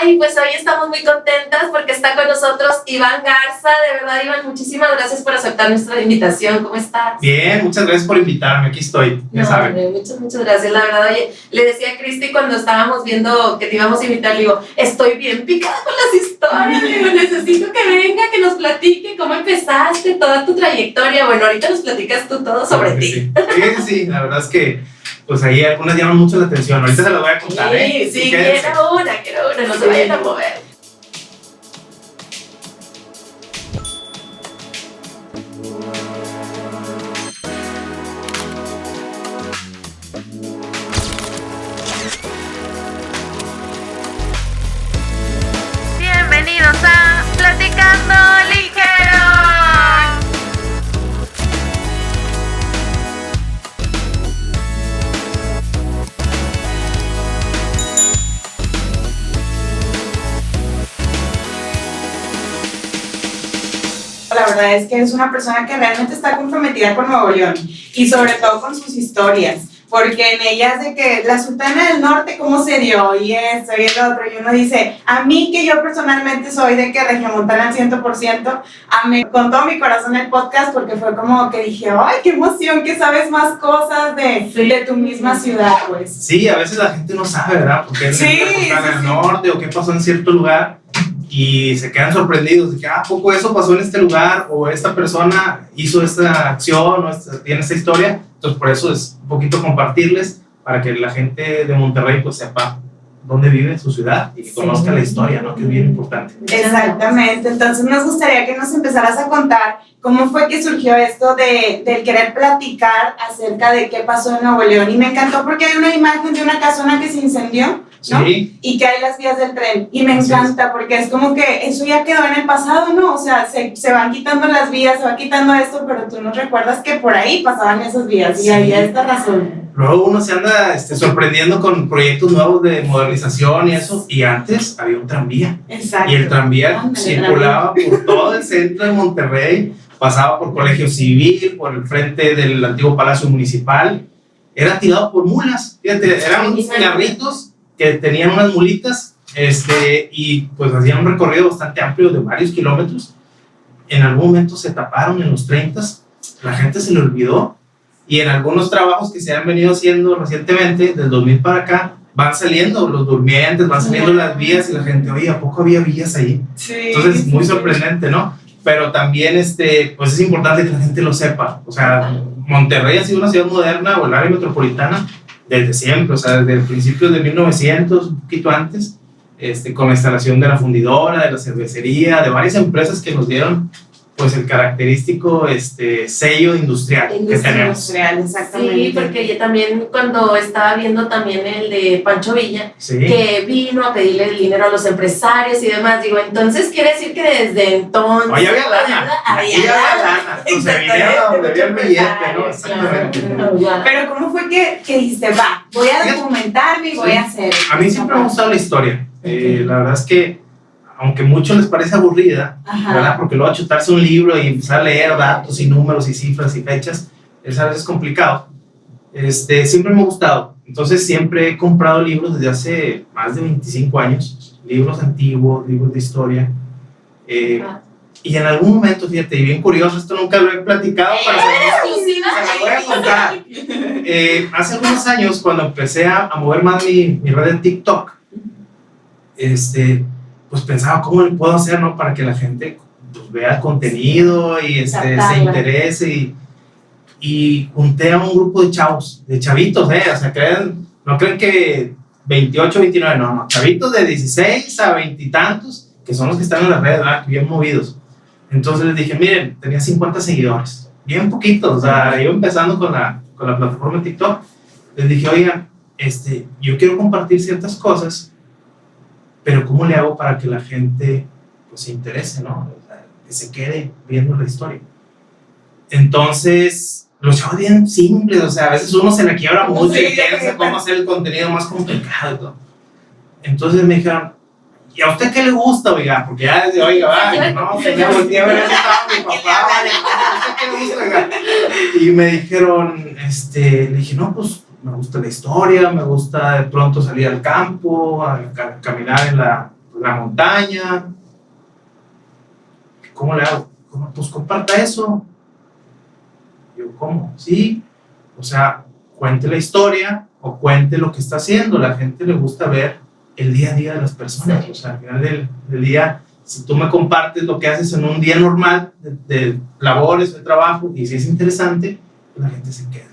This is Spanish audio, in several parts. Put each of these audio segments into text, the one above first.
Ay, pues hoy estamos muy contentas porque está con nosotros Iván Garza. De verdad, Iván, muchísimas gracias por aceptar nuestra invitación. ¿Cómo estás? Bien, muchas gracias por invitarme. Aquí estoy, ya saben. Muchas gracias. La verdad, oye, le decía a Cristi cuando estábamos viendo que te íbamos a invitar, le digo, estoy bien picada con las historias. Le digo, necesito que venga, que nos platique cómo empezaste, toda tu trayectoria. Bueno, ahorita nos platicas tú todo sobre ti. Sí, la verdad es que pues ahí algunas llaman mucho la atención. Ahorita se las voy a contar, Sí, quiero una, no se vayan a mover. Bienvenidos a Platicando Ligero. La verdad es que es una persona que realmente está comprometida con Nuevo León y sobre todo con sus historias, porque en ellas de que la Sultana del Norte cómo se dio y esto y el otro, y uno dice, a mí que yo personalmente soy de que regiomontana al 100%, amé con todo mi corazón el podcast porque fue como que dije, ay, qué emoción que sabes más cosas de tu misma ciudad, pues. Sí, a veces la gente no sabe, ¿verdad? Porque es la Sultana del Norte o qué pasó en cierto lugar. Y se quedan sorprendidos de que, ¿poco eso pasó en este lugar? O esta persona hizo esta acción o tiene esta historia. Entonces, por eso es un poquito compartirles para que la gente de Monterrey pues sepa dónde vive su ciudad y que conozca la historia, ¿no? Que es bien importante. Exactamente. Entonces, nos gustaría que nos empezaras a contar cómo fue que surgió esto del querer platicar acerca de qué pasó en Nuevo León. Y me encantó porque hay una imagen de una casona que se incendió, ¿no? Sí. Y que hay las vías del tren. Y me encanta porque es como que eso ya quedó en el pasado, ¿no? O sea, se van quitando las vías, se va quitando esto, pero tú nos recuerdas que por ahí pasaban esas vías y había esta razón. Luego uno se anda sorprendiendo con proyectos nuevos de modernización y eso. Y antes había un tranvía. Exacto. Y el tranvía circulaba por todo el centro de Monterrey, pasaba por Colegio Civil, por el frente del antiguo Palacio Municipal. Era tirado por mulas. Fíjate, eran unos carritos que tenían unas mulitas y pues hacían un recorrido bastante amplio de varios kilómetros. En algún momento se taparon en los 30s, la gente se le olvidó y en algunos trabajos que se han venido haciendo recientemente, del 2000 para acá, van saliendo los durmientes, van saliendo las vías y la gente, oye, ¿a poco había vías ahí? Sí, entonces, muy sorprendente, ¿no? Pero también pues es importante que la gente lo sepa. O sea, Monterrey ha sido una ciudad moderna o el área metropolitana desde siempre, o sea, desde principios de 1900, un poquito antes, con la instalación de la fundidora, de la cervecería, de varias empresas que nos dieron pues el característico sello industrial que tenemos. Industrial, exactamente. Sí, porque yo también cuando estaba viendo también el de Pancho Villa, sí, que vino a pedirle el dinero a los empresarios y demás, digo, entonces quiere decir que desde entonces... Oye, había lana. Había lana. Entonces venía donde había el billete, ¿no? Exactamente. Pero ¿cómo fue que dijiste, va, voy a documentarme y voy a hacer? A mí siempre me ha gustado la historia. La verdad es que aunque a muchos les parece aburrida, ¿verdad? Porque luego chutarse un libro y empezar a leer datos y números y cifras y fechas, es a veces complicado. Siempre me ha gustado. Entonces siempre he comprado libros desde hace más de 25 años, libros antiguos, libros de historia. Y en algún momento, fíjate, y bien curioso, esto nunca lo he platicado, pero se lo voy a contar. Hace algunos años, cuando empecé a mover más mi red en TikTok, pues pensaba cómo le puedo hacer, ¿no? Para que la gente pues, vea el contenido y se interese y junté a un grupo de chavos, de chavitos, o sea, no creen que 28, 29, no, chavitos de 16 a 20 y tantos, que son los que están en las redes, ¿verdad? Bien movidos. Entonces les dije, miren, tenía 50 seguidores, bien poquitos, o sea, iba empezando con la plataforma TikTok. Les dije, oigan, yo quiero compartir ciertas cosas, pero ¿cómo le hago para que la gente pues, se interese, ¿no? O sea, que se quede viendo la historia. Entonces, los chavos bien simples, o sea, a veces uno se le quiebra mucho y piensa cómo hacer el contenido más complicado y todo. Entonces me dijeron, ¿y a usted qué le gusta, oiga? Porque ya desde, oiga, va, no, pues me volteé a ver eso, estaba mi papá, vale, ¿a usted qué le gusta, oiga? Y me dijeron, le dije, no, pues me gusta la historia, me gusta de pronto salir al campo, a caminar la montaña. ¿Cómo le hago? ¿Cómo? Pues comparta eso. Yo, ¿cómo? Sí, o sea, cuente la historia o cuente lo que está haciendo. La gente le gusta ver el día a día de las personas. O sea, al final del día, si tú me compartes lo que haces en un día normal de labores, de trabajo, y si es interesante, pues la gente se queda.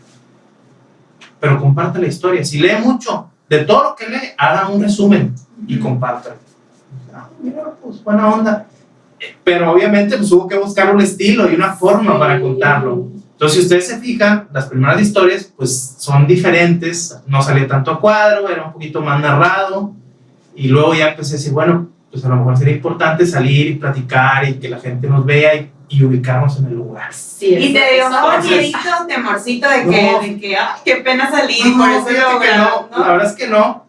Pero comparte la historia. Si lee mucho, de todo lo que lee, haga un resumen y compártalo. Mira, pues buena onda. Pero obviamente pues hubo que buscar un estilo y una forma para contarlo. Entonces, si ustedes se fijan, las primeras historias pues son diferentes, no salía tanto a cuadro, era un poquito más narrado, y luego ya empecé a decir, bueno, pues a lo mejor sería importante salir y platicar y que la gente nos vea y ubicarnos en el lugar. Sí, y te dio un miedito, temorcito de que ay, qué pena salir, y por eso no, la verdad es que no.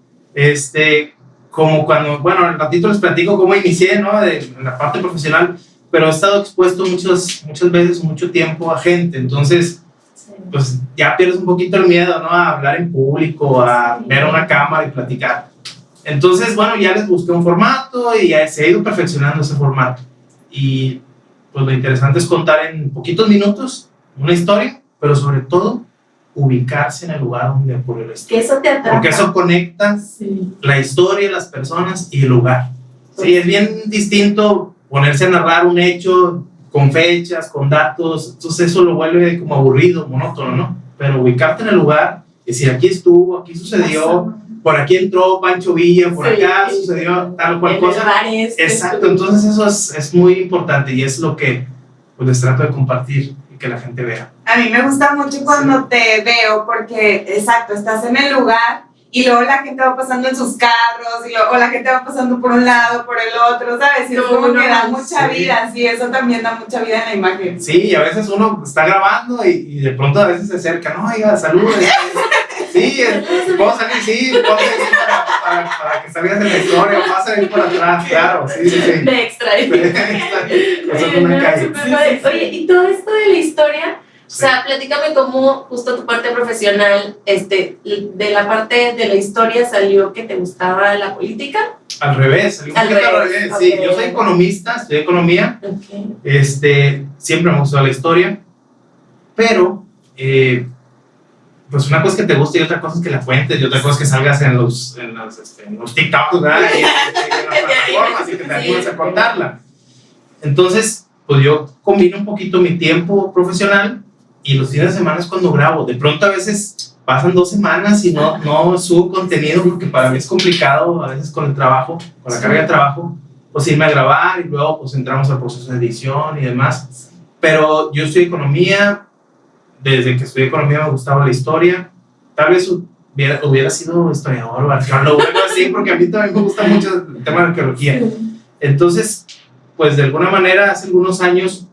Como cuando, bueno, al ratito les platico cómo inicié, ¿no? En la parte profesional, pero he estado expuesto muchas veces, mucho tiempo a gente, entonces, pues ya pierdes un poquito el miedo, ¿no? A hablar en público, a ver una cámara y platicar. Entonces, bueno, ya les busqué un formato y ya se ha ido perfeccionando ese formato. Y pues lo interesante es contar en poquitos minutos una historia, pero sobre todo ubicarse en el lugar donde ocurrió la historia. Que eso te atrapa. Porque eso conecta la historia, las personas y el lugar. Sí, es bien distinto ponerse a narrar un hecho con fechas, con datos, entonces eso lo vuelve como aburrido, monótono, ¿no? Pero ubicarte en el lugar, decir, aquí estuvo, aquí sucedió, por aquí entró Pancho Villa, por acá sucedió tal o cual cosa. Exacto, entonces eso es muy importante y es lo que pues, les trato de compartir y que la gente vea. A mí me gusta mucho cuando te veo porque, exacto, estás en el lugar y luego la gente va pasando en sus carros o la gente va pasando por un lado, por el otro, ¿sabes? Y es como que da mucha vida, sí, eso también da mucha vida en la imagen. Sí, y a veces uno está grabando y de pronto a veces se acerca, no, oiga, saludos. Sí, puedo salir, para que salgas en la historia, o vas a ir por atrás, claro, sí. De extra. Oye, y todo esto de la historia, o sea, platícame cómo justo tu parte profesional, de la parte de la historia salió que te gustaba la política. Al revés, salió un poquito al revés, okay. Sí, yo soy economista, estudié economía, siempre me gustó la historia, pero pues una cosa es que te guste y otra cosa es que la cuentes y otra cosa es que salgas en los TikToks, ¿verdad? Y en las plataformas y que te ayudes a contarla. Entonces, pues yo combino un poquito mi tiempo profesional y los fines de semana es cuando grabo. De pronto a veces pasan 2 semanas y no subo contenido porque para mí es complicado a veces con el trabajo, con la carga de trabajo, pues irme a grabar y luego pues entramos al proceso de edición y demás. Pero yo estudié economía. Desde que estudié economía me gustaba la historia. Tal vez hubiera sido historiador o arqueólogo, algo así, porque a mí también me gusta mucho el tema de arqueología. Entonces, pues de alguna manera, hace algunos años,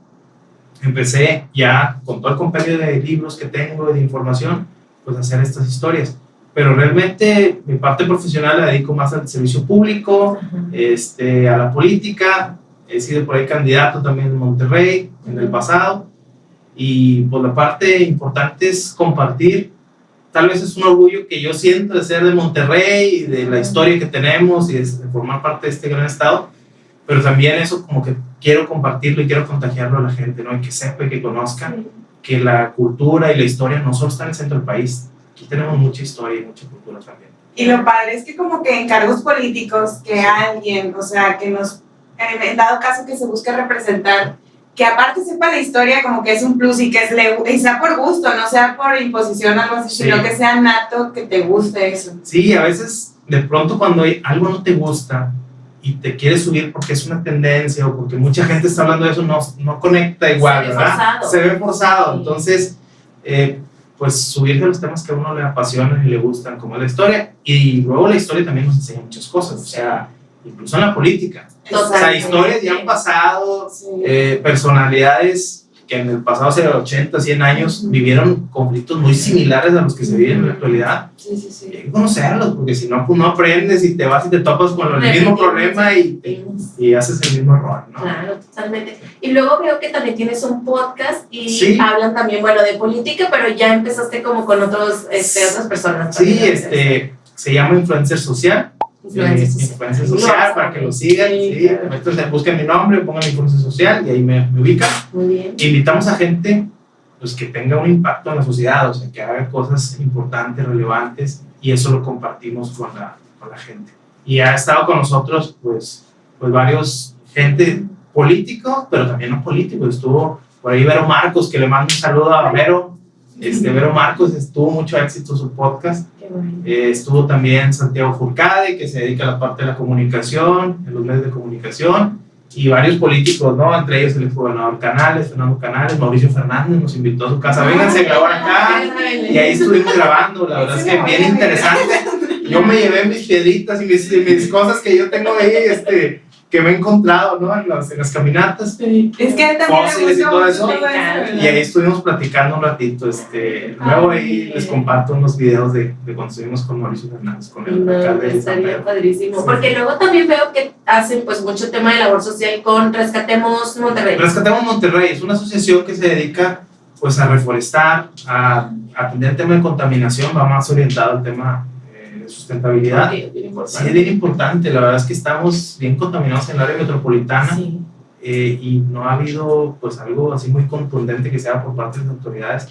empecé ya con todo el compendio de libros que tengo y de información, pues a hacer estas historias. Pero realmente mi parte profesional la dedico más al servicio público, a la política. He sido por ahí candidato también en Monterrey en el pasado. Y pues la parte importante es compartir, tal vez es un orgullo que yo siento de ser de Monterrey y de la historia que tenemos y de formar parte de este gran estado, pero también eso como que quiero compartirlo y quiero contagiarlo a la gente, ¿no? Y que sepa y que conozca que la cultura y la historia no solo está en el centro del país, aquí tenemos mucha historia y mucha cultura también. Y lo padre es que como que en cargos políticos que alguien, o sea, que nos, en dado caso que se busque representar, que aparte sepa la historia como que es un plus y que sea por gusto, no sea por imposición o algo así, sino que sea nato, que te guste eso. Sí, a veces de pronto cuando algo no te gusta y te quieres subir porque es una tendencia o porque mucha gente está hablando de eso, no conecta igual, ¿verdad? Se ve forzado. Entonces, pues subirse a los temas que a uno le apasionan y le gustan, como la historia, y luego la historia también nos enseña muchas cosas, o sea, incluso en la política. O sea, historias ya han pasado, personalidades que en el pasado, hace 80, 100 años, vivieron conflictos muy similares a los que se viven en la actualidad. Y hay que conocerlos, porque si no, pues no aprendes y te vas y te topas con el mismo problema y haces el mismo error, ¿no? Claro, totalmente. Y luego veo que también tienes un podcast y hablan también, bueno, de política, pero ya empezaste como con otras personas. Sí, se llama Influencer Social. influencia social, para que lo sigan. Sí, claro. Entonces busquen mi nombre, pongan mi influencia social y ahí me ubican. Muy bien. Invitamos a gente pues, que tenga un impacto en la sociedad, o sea, que haga cosas importantes, relevantes, y eso lo compartimos con la gente. Y ha estado con nosotros pues varios gente político, pero también no político. Estuvo por ahí Vero Marcos, que le mando un saludo a Vero. Vero Marcos, tuvo mucho éxito su podcast. Estuvo también Santiago Furcade, que se dedica a la parte de la comunicación, en los medios de comunicación, y varios políticos, ¿no? Entre ellos el exgobernador Fernando Canales, Mauricio Fernández nos invitó a su casa, vénganse a grabar acá, y ahí estuvimos grabando. La verdad es que bien interesante. Yo me llevé mis piedritas y mis cosas que yo tengo ahí, que me he encontrado, ¿no? En las caminatas. Sí. Es que también fósiles y todo eso. Y ahí estuvimos platicando un ratito. Luego ahí les comparto unos videos de cuando estuvimos con Mauricio Fernández, con el alcalde de San Pedro. Estaría padrísimo. Sí. Porque luego también veo que hacen pues mucho tema de labor social con Rescatemos Monterrey. Rescatemos Monterrey es una asociación que se dedica pues a reforestar, a atender el tema de contaminación, va más orientado al tema de sustentabilidad. Sí, es bien importante. La verdad es que estamos bien contaminados en el área metropolitana. Sí. Y no ha habido pues algo así muy contundente que sea por parte de las autoridades.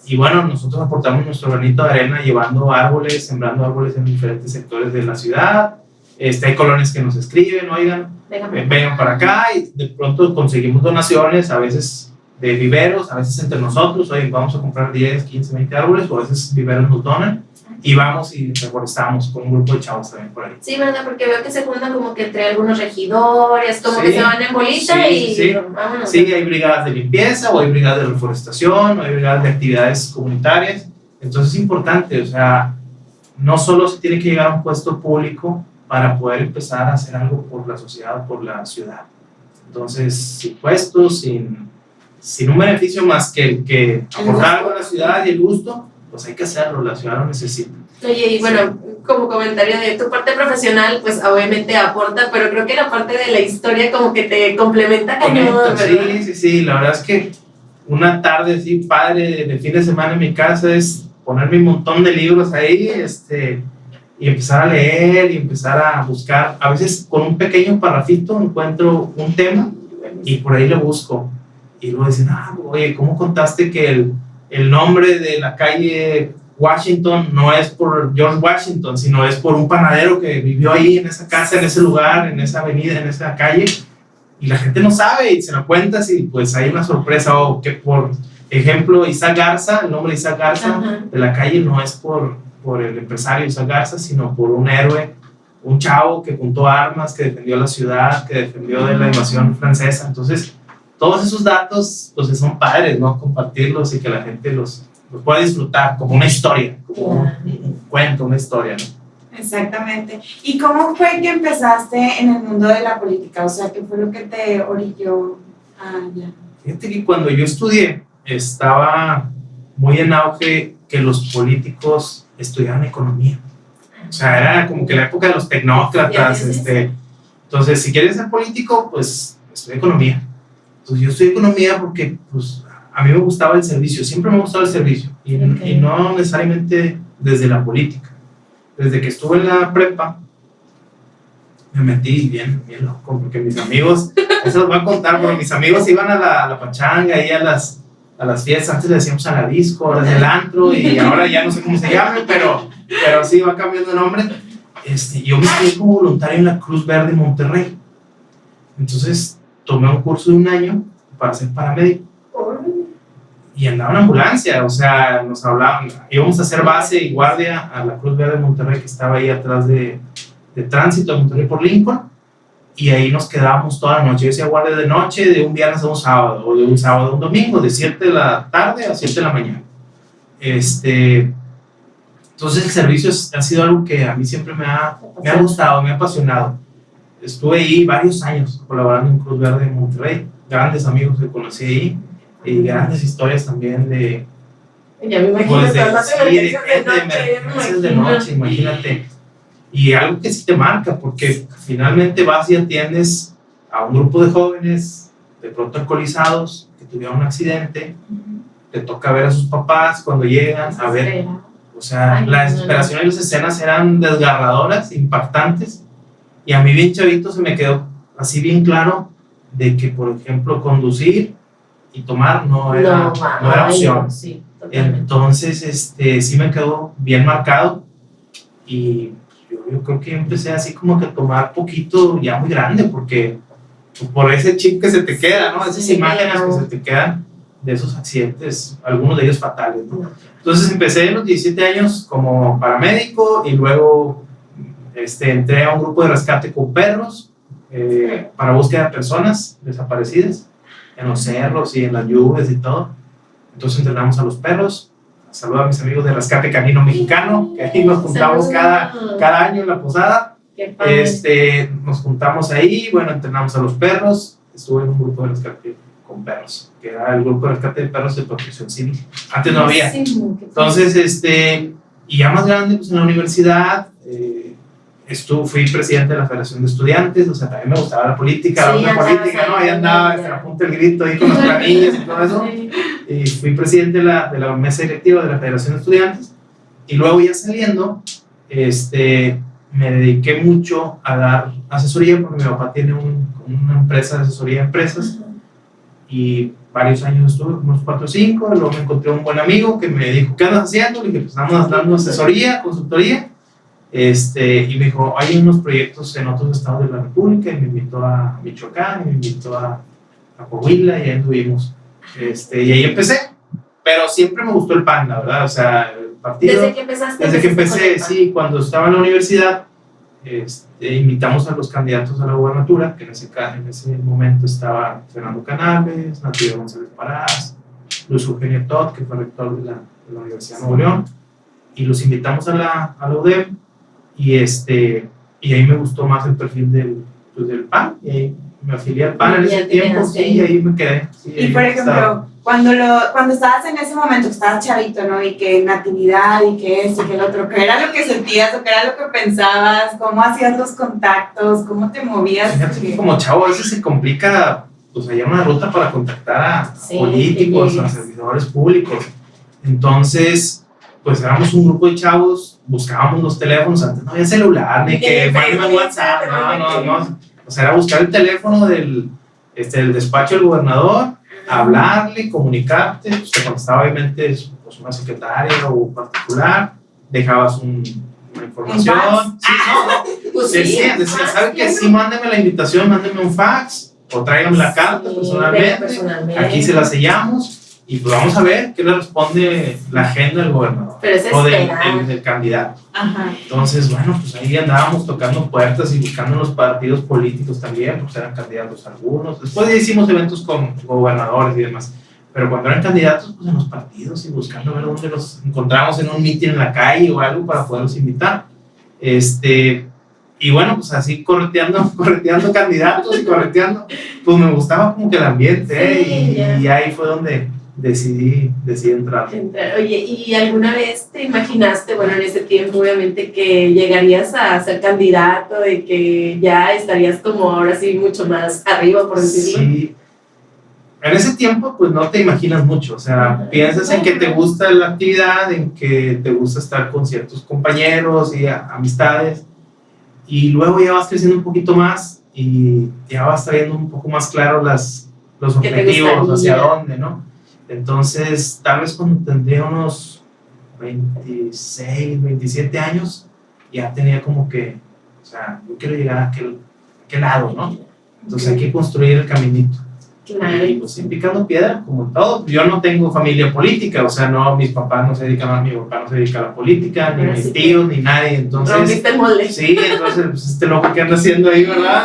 Y bueno, nosotros aportamos nuestro granito de arena llevando árboles, sembrando árboles en diferentes sectores de la ciudad. Hay colonias que nos escriben, oigan, vengan para acá, y de pronto conseguimos donaciones, a veces de viveros, a veces entre nosotros, oye, vamos a comprar 10, 15, 20 árboles, o a veces viveros nos donan, y vamos y reforestamos con un grupo de chavos también por ahí. Sí, ¿verdad? Porque veo que se juntan como que entre algunos regidores, como que se van en bolita y vámonos. Sí, hay brigadas de limpieza, o hay brigadas de reforestación, o hay brigadas de actividades comunitarias. Entonces es importante, o sea, no solo se tiene que llegar a un puesto público para poder empezar a hacer algo por la sociedad, por la ciudad. Entonces, sin puestos, sin un beneficio más que aportar algo a la ciudad y el gusto, pues hay que hacerlo, la ciudad lo necesita. Oye, y bueno, como comentario de tu parte profesional, pues obviamente aporta, pero creo que la parte de la historia como que te complementa cañón, ¿verdad? Sí, la verdad es que una tarde así padre de fin de semana en mi casa es ponerme un montón de libros ahí, y empezar a leer y empezar a buscar. A veces con un pequeño parrafito encuentro un tema y por ahí lo busco. Y luego dicen, oye, ¿cómo contaste que el nombre de la calle Washington no es por George Washington, sino es por un panadero que vivió ahí en esa casa, en ese lugar, en esa avenida, en esa calle? Y la gente no sabe y se lo cuentas y pues hay una sorpresa. O que por ejemplo Isaac Garza, el nombre de Isaac Garza de la calle no es por el empresario Isaac Garza, sino por un héroe, un chavo que juntó armas, que defendió la ciudad, que defendió de la invasión francesa. Entonces todos esos datos pues son padres, ¿no? Compartirlos y que la gente los pueda disfrutar como una historia, como un cuento, una historia, ¿no? Exactamente. ¿Y cómo fue que empezaste en el mundo de la política? O sea, ¿qué fue lo que te orilló allá? Fíjate que cuando yo estudié estaba muy en auge que los políticos estudiaran economía. O sea, era como que la época de los tecnócratas. Entonces, si quieres ser político, pues estudia economía. Entonces, yo estudié economía porque pues, a mí me gustaba el servicio, siempre me ha gustado el servicio, y no necesariamente desde la política. Desde que estuve en la prepa, me metí bien loco, porque mis amigos, eso los voy a contar, pero mis amigos iban a la pachanga y a las fiestas. Antes le decíamos a la disco, ahora es el antro, y ahora ya no sé cómo se llama, pero sí va cambiando de nombre. Yo me quedé como voluntario en la Cruz Verde Monterrey. Entonces tomé un curso de 1 año para ser paramédico. Y andaba en ambulancia, o sea, nos hablaban, íbamos a hacer base y guardia a la Cruz Verde Monterrey, que estaba ahí atrás de tránsito de Monterrey por Lincoln, y ahí nos quedábamos toda la noche. Yo hacía guardia de noche, de un viernes a un sábado, o de un sábado a un domingo, de 7 de la tarde a 7 de la mañana. Entonces el servicio ha sido algo que a mí siempre me ha gustado, me ha apasionado. Estuve ahí varios años colaborando en Cruz Verde de Monterrey, grandes amigos que conocí ahí, y grandes historias también de... Ya me imagino, pues de emergencias de noche, imagínate. Y algo que sí te marca, porque finalmente vas y atiendes a un grupo de jóvenes, de pronto alcoholizados, que tuvieron un accidente, te toca ver a sus papás cuando llegan, a ver O sea, Ay, la desesperación y las escenas eran desgarradoras, impactantes. Y a mí bien chavito se me quedó así bien claro de que, por ejemplo, conducir y tomar no era opción. Sí, entonces, sí me quedó bien marcado. Y yo creo que empecé así como que a tomar poquito ya muy grande, porque por ese chip que se te queda, ¿no? Esas imágenes que se te quedan de esos accidentes, algunos de ellos fatales, ¿no? Entonces empecé a los 17 años como paramédico y luego entré a un grupo de rescate con perros para búsqueda de personas desaparecidas en los cerros y en las lluvias y todo. Entonces entrenamos a los perros. Saludo a mis amigos de Rescate Canino Mexicano, que ahí nos juntamos cada año en la posada. Nos juntamos ahí, bueno, entrenamos a los perros. Estuve en un grupo de rescate con perros, que era el grupo de rescate de perros de protección civil. Antes no había. Entonces, y ya más grande, pues en la universidad, fui presidente de la Federación de Estudiantes, o sea, también me gustaba la política, ¿no? Ahí andaba, a punto el grito ahí con los planillas y todo eso. Y fui presidente de la mesa directiva de la Federación de Estudiantes. Y luego ya saliendo, me dediqué mucho a dar asesoría, porque mi papá tiene una empresa de asesoría de empresas. Y varios años estuve, unos 4 o 5, luego me encontré un buen amigo que me dijo, ¿qué andas haciendo? Le dije, pues estamos dando asesoría, consultoría. Y me dijo, hay unos proyectos en otros estados de la República, y me invitó a Michoacán, y me invitó a Coahuila, y ahí anduvimos. Y ahí empecé, pero siempre me gustó el PAN, la verdad, o sea, el partido. ¿Desde que empezaste? Desde que empecé, sí, cuando estaba en la universidad, invitamos a los candidatos a la gubernatura, que en ese momento estaba Fernando Canales, Natividad González Parás, Luis Eugenio Todd, que fue rector de la Universidad de Nuevo León, y los invitamos a la UDEM, y ahí me gustó más el perfil del PAN, y ahí me afilié al PAN en ese tiempo, sí, y ahí me quedé. Sí, y por ejemplo, cuando estabas en ese momento, que estabas chavito, ¿no? Y que natividad, y que esto, y que el otro, ¿qué era lo que sentías o qué era lo que pensabas? ¿Cómo hacías los contactos? ¿Cómo te movías? Fíjate que como chavo a veces se complica, pues hallar una ruta para contactar a políticos, a servidores públicos. Entonces, pues éramos un grupo de chavos, buscábamos los teléfonos, antes no había celular, ni que mándeme WhatsApp, no. O sea, era buscar el teléfono del despacho del gobernador, hablarle, comunicarte, pues te contestaba obviamente pues, una secretaria o particular, dejabas una información. Decía, ¿sabe qué? Sí, mándeme la invitación, mándeme un fax, o tráigame la carta personalmente, aquí se la sellamos. Y pues vamos a ver qué le responde la agenda del gobernador o del candidato. Ajá. Entonces, bueno, pues ahí andábamos tocando puertas y buscando los partidos políticos también, pues eran candidatos algunos. Después hicimos eventos con gobernadores y demás. Pero cuando eran candidatos, pues en los partidos y buscando ver dónde los encontramos en un mitin en la calle o algo para poderlos invitar. Y bueno, pues así correteando candidatos y pues me gustaba como que el ambiente, y ahí fue donde decidí entrar. Oye, ¿y alguna vez te imaginaste, bueno, en ese tiempo obviamente, que llegarías a ser candidato y que ya estarías como ahora sí mucho más arriba, por decirlo? Sí. En ese tiempo, pues no te imaginas mucho, o sea, piensas en que te gusta la actividad, en que te gusta estar con ciertos compañeros y amistades, y luego ya vas creciendo un poquito más y ya vas trayendo un poco más claro los objetivos, hacia dónde, ¿no? Entonces, tal vez cuando tendría unos 26, 27 años, ya tenía como que, o sea, yo quiero llegar a aquel lado, ¿no? Entonces hay que construir el caminito. Claro. Y pues picando piedra, como todo. Yo no tengo familia política, o sea, no, mis papás no se dedican mi papá no se dedica a la política, ni mis tíos, ni nadie. Entonces, rompiste el molde. Sí, entonces, pues este loco que anda haciendo ahí, ¿verdad?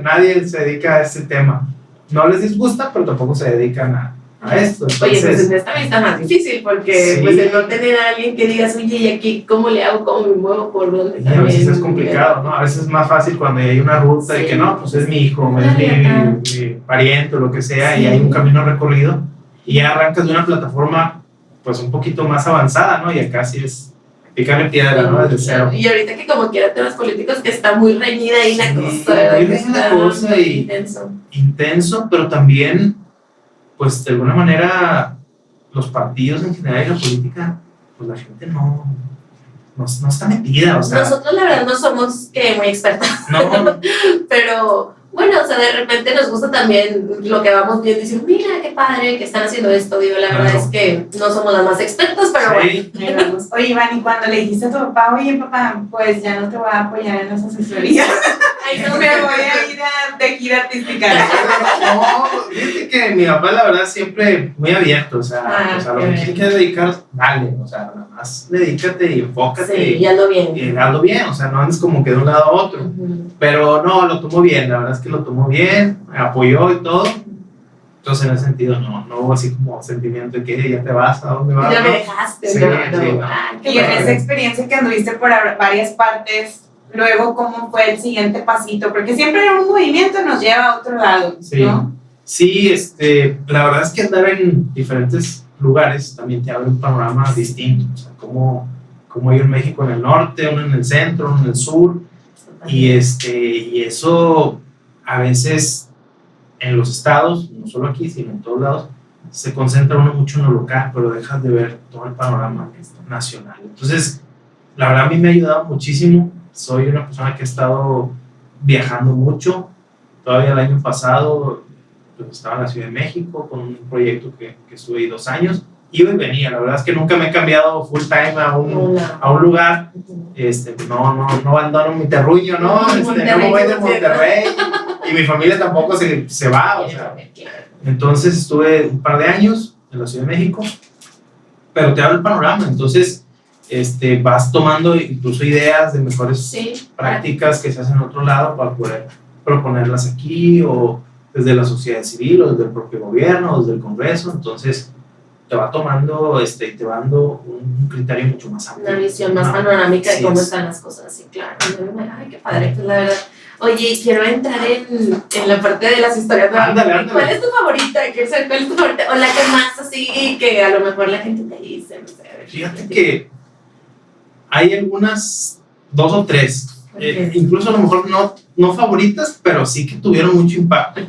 Nadie se dedica a este tema. No les disgusta, pero tampoco se dedican a esto. Entonces, oye, pues en esta vez está más difícil, porque sí, pues el no tener a alguien que digas, oye, ¿y aquí cómo le hago? ¿Cómo me muevo? ¿Por dónde? Y a veces es complicado, ¿no? A veces es más fácil cuando hay una ruta de que no, pues es mi hijo, es mi pariente o lo que sea, y hay un camino recorrido, y ya arrancas de una plataforma pues un poquito más avanzada, ¿no? Y acá sí es picarle piedra, ¿no? Desde cero. Y ahorita que como quiera temas políticos, que está muy reñida ahí la cosa, ¿verdad? Es una cosa intenso, pero también, pues de alguna manera, los partidos en general y la política, pues la gente no no está metida, o sea. Nosotros la verdad no somos muy expertos. No. Pero bueno, o sea, de repente nos gusta también lo que vamos viendo y decimos, mira, qué padre que están haciendo esto. Digo, la verdad es que no somos las más expertas, pero sí. Bueno. Oye, Iván, y cuando le dijiste a tu papá, oye, papá, pues ya no te voy a apoyar en las asesorías. ay, no, Me voy a ir de gira artística. No, fíjate que mi papá, la verdad, siempre muy abierto, o sea, lo que quieres dedicar, dale, o sea, nada más dedícate y enfócate. Sí, y hazlo bien. Y hazlo bien, o sea, no andes como que de un lado a otro. Pero no, lo tomó bien, la verdad es que lo tomó bien, me apoyó y todo. Entonces, en ese sentido, no hubo así como sentimiento de que ya te vas, ¿a dónde vas? Ya ¿no? me dejaste. Sí, no. sí, no. Ay, qué Y en bueno. esa experiencia que anduviste por varias partes, luego, ¿cómo fue el siguiente pasito? Porque siempre un movimiento nos lleva a otro lado, Sí. ¿no? Sí, la verdad es que andar en diferentes lugares también te abre un panorama distinto, o sea, como hay en México en el norte, uno en el centro, uno en el sur, y eso a veces en los estados, no solo aquí, sino en todos lados, se concentra uno mucho en lo local, pero dejas de ver todo el panorama nacional. Entonces, la verdad a mí me ha ayudado muchísimo, soy una persona que ha estado viajando mucho, todavía el año pasado pues, estaba en la Ciudad de México con un proyecto que estuve ahí 2 años, iba y venía, la verdad es que nunca me he cambiado full time a un lugar, no abandono mi terruño, no me voy de Monterrey, y mi familia tampoco se va, o sea, entonces estuve un par de años en la Ciudad de México, pero te abre el panorama, entonces vas tomando incluso ideas de mejores prácticas que se hacen en otro lado para poder proponerlas aquí, o desde la sociedad civil, o desde el propio gobierno, o desde el Congreso, entonces te va tomando, y te va dando un criterio mucho más amplio. Una visión más panorámica de cómo están las cosas, sí, claro. Ay, qué padre, pues la verdad. Oye, quiero entrar en la parte de las historias. Ándale. ¿Cuál es tu favorita? Quiero saber cuál es tu favorita. O la que más así, que a lo mejor la gente te dice, no sé. Fíjate que hay algunas, 2 o 3, Okay. incluso a lo mejor no favoritas, pero sí que tuvieron mucho impacto.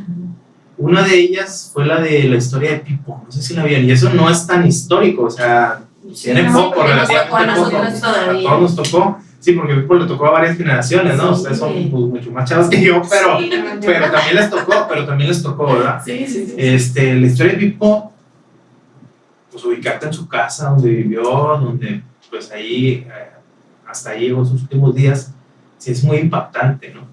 Una de ellas fue la de la historia de Pipo, no sé si la vieron, y eso no es tan histórico, o sea, tiene poco, relativamente poco, a todos nos tocó, sí, porque a Pipo le tocó a varias generaciones, ¿no? Sí. Ustedes son pues, mucho más chavos que yo, pero también les tocó, ¿verdad? Sí. La historia de Pipo, pues ubicarte en su casa, donde vivió, donde pues ahí, hasta ahí llegó sus últimos días, sí es muy impactante, ¿no?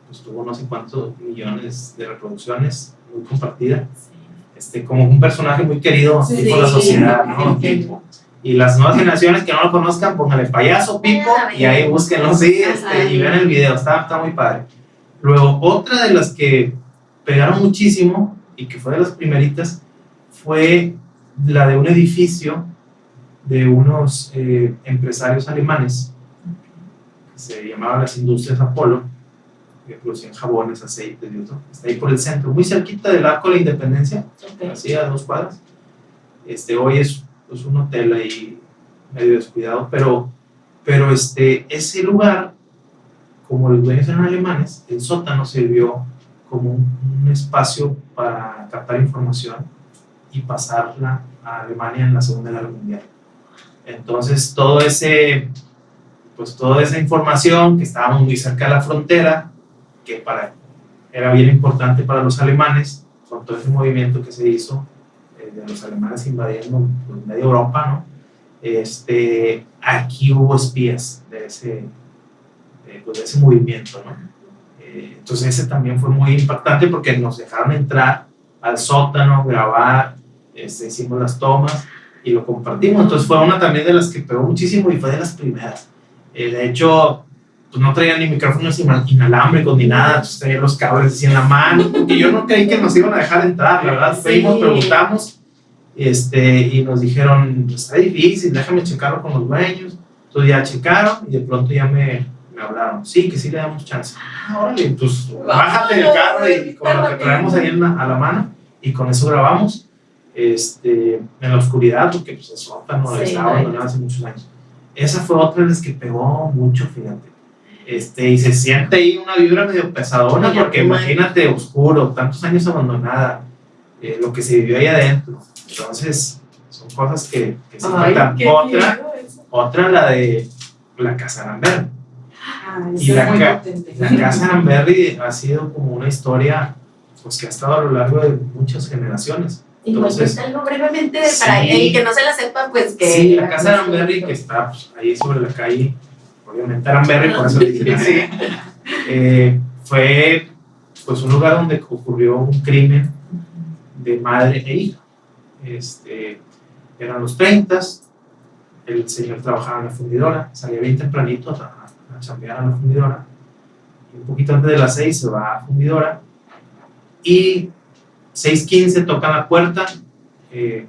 Pues tuvo no sé cuántos millones de reproducciones, muy compartida, como un personaje muy querido por la sociedad, ¿no? Pipo. Y las nuevas generaciones que no lo conozcan, pónganle payaso Pipo y ahí búsquenlo, sí, y vean el video, está muy padre. Luego, otra de las que pegaron muchísimo y que fue de las primeritas fue la de un edificio de unos empresarios alemanes que se llamaban las Industrias Apolo, que producían jabones, aceites y otro. Está ahí por el centro, muy cerquita del Arco de la Independencia, así a 2 cuadras. Hoy es un hotel ahí medio descuidado, pero ese lugar, como los dueños eran alemanes, el sótano sirvió como un espacio para captar información y pasarla a Alemania en la Segunda Guerra Mundial. Entonces toda esa información, que estábamos muy cerca de la frontera, que era bien importante para los alemanes, con todo ese movimiento que se hizo de los alemanes invadiendo pues, media Europa, ¿no? Aquí hubo espías de ese movimiento, ¿no? Entonces ese también fue muy impactante porque nos dejaron entrar al sótano, grabar, hicimos las tomas y lo compartimos. Entonces fue una también de las que pegó muchísimo y fue de las primeras. De hecho, pues no traían ni micrófonos inalámbricos ni nada, entonces traían los cables así en la mano, porque yo no creí que nos iban a dejar entrar, la verdad. Fuimos, preguntamos, y nos dijeron, pues está difícil, déjame checarlo con los dueños. Entonces ya checaron y de pronto ya me hablaron, sí, que sí le damos chance. Órale, pues bájate del carro y con lo que traemos ahí a la mano, y con eso grabamos, en la oscuridad, porque pues el sótano estaba abandonado hace muchos años. Esa fue otra de las que pegó mucho, fíjate. Y se siente ahí una vibra medio pesadona, porque imagínate, oscuro, tantos años abandonada, lo que se vivió ahí adentro. Entonces, son cosas que se cuentan. Otra, la de la Casa Aranberry. Y es muy la potente. Casa Aranberry ha sido como una historia pues, que ha estado a lo largo de muchas generaciones. Igual Entonces, cuéntalo brevemente sí, para el que no se la sepa, pues que... sí, la Casa Aranberry, que está pues, ahí sobre la calle, obviamente Aranberry, por eso le dicen así, fue pues, un lugar donde ocurrió un crimen de madre e hija. Eran los 30, el señor trabajaba en la fundidora, salía bien tempranito a chambear a la fundidora, y un poquito antes de las 6 se va a la fundidora, y 6:15 tocan la puerta de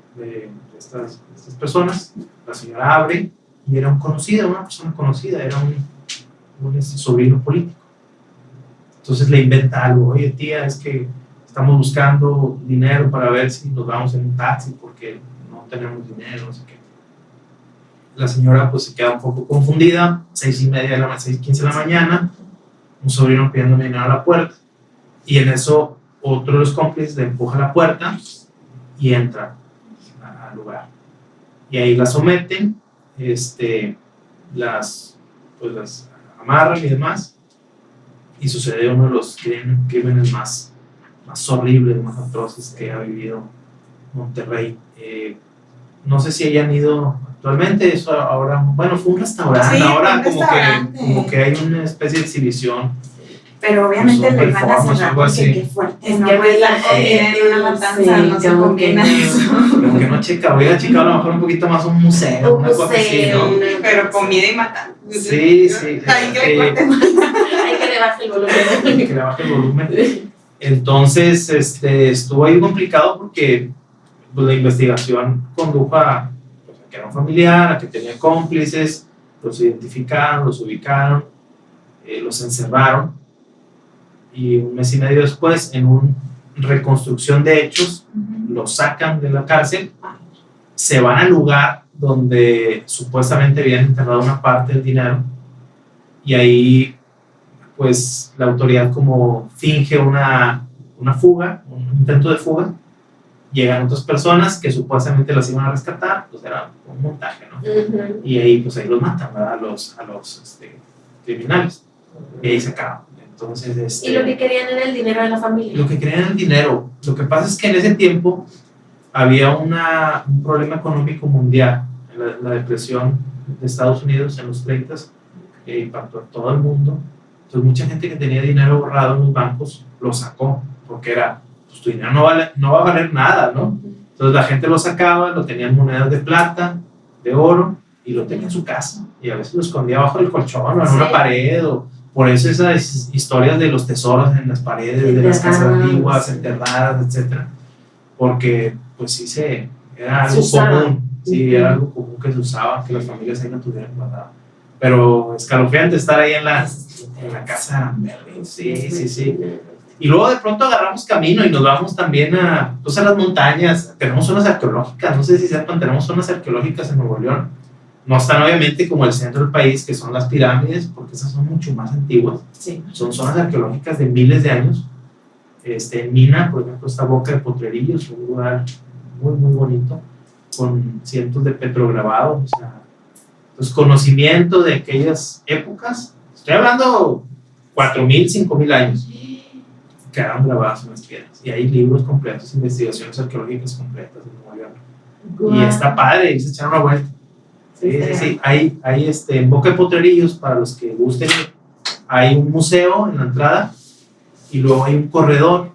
estas personas, la señora abre, y era una persona conocida, era un sobrino político. Entonces le inventa algo, oye tía, es que estamos buscando dinero para ver si nos vamos en un taxi porque no tenemos dinero, no sé qué. La señora pues se queda un poco confundida, 6:15 de la mañana, un sobrino pidiendo dinero a la puerta, y en eso otro de los cómplices le empuja la puerta y entra al lugar. Y ahí la someten, las amarran y demás, y sucede uno de los crímenes más horribles, más atroces que ha vivido Monterrey. No sé si hayan ido actualmente, eso ahora, bueno, fue un restaurante, sí, ahora fue un restaurante. como que hay una especie de exhibición. Pero obviamente pues, le van a cerrar algo así. porque qué fuerte, Es no que puedes la dar comida en una matanza, no se como que combina no. eso. Como que no checa, hubiera checado a lo mejor un poquito más un museo, una cosa así, ¿no? Pero comida y matanza. Sí. Ay, que le corte más. Hay que le baje el volumen. Que le baje el volumen. Entonces, estuvo ahí complicado porque pues, la investigación condujo a que era un familiar, a que tenía cómplices, los identificaron, los ubicaron, los encerraron, y un mes y medio después, en una reconstrucción de hechos, los sacan de la cárcel, se van al lugar donde supuestamente habían enterrado una parte del dinero, y ahí pues la autoridad como finge una fuga, un intento de fuga. Llegan otras personas que supuestamente las iban a rescatar, pues era un montaje, ¿no? Y ahí pues ahí los matan, ¿verdad? A los criminales, y ahí se acaba. Entonces, Y lo que querían era el dinero de la familia. Lo que querían era el dinero. Lo que pasa es que en ese tiempo había un problema económico mundial, la depresión de Estados Unidos en los 30, que impactó a todo el mundo. Entonces mucha gente que tenía dinero ahorrado en los bancos lo sacó, porque era, pues tu dinero no va a valer nada, ¿no? Entonces la gente lo sacaba, lo tenía en monedas de plata, de oro, y lo tenía en su casa, y a veces lo escondía bajo el colchón o en una pared, o por eso esas historias de los tesoros en las paredes, de las casas antiguas, enterradas, etcétera, porque pues sí era algo común, sí, era algo común que se usaba, que las familias ahí no tuvieran guardado. Pero escalofriante estar ahí en la casa Aranberry, sí. Y luego de pronto agarramos camino y nos vamos también a las montañas. Tenemos zonas arqueológicas, no sé si sepan, tenemos zonas arqueológicas en Nuevo León. No están obviamente como el centro del país, que son las pirámides, porque esas son mucho más antiguas. Sí. Son zonas arqueológicas de miles de años. En Mina, por ejemplo, está Boca de Potrerillos, un lugar muy, muy bonito, con cientos de petrograbados, o sea, pues, conocimiento de aquellas épocas. Estoy hablando 4.000, 5.000 años. Quedaron grabadas en las piedras. Y hay libros completos, investigaciones arqueológicas completas de Nuevo León. Wow. Y está padre, y se echaron una vuelta. Sí. Hay en Boca de Potrerillos, para los que gusten, hay un museo en la entrada, y luego hay un corredor,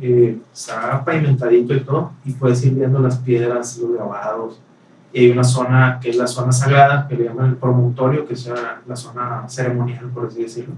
está pavimentadito y todo, y puedes ir viendo las piedras, los grabados. Y hay una zona que es la zona sagrada, que le llaman el promontorio, que es la zona ceremonial, por así decirlo.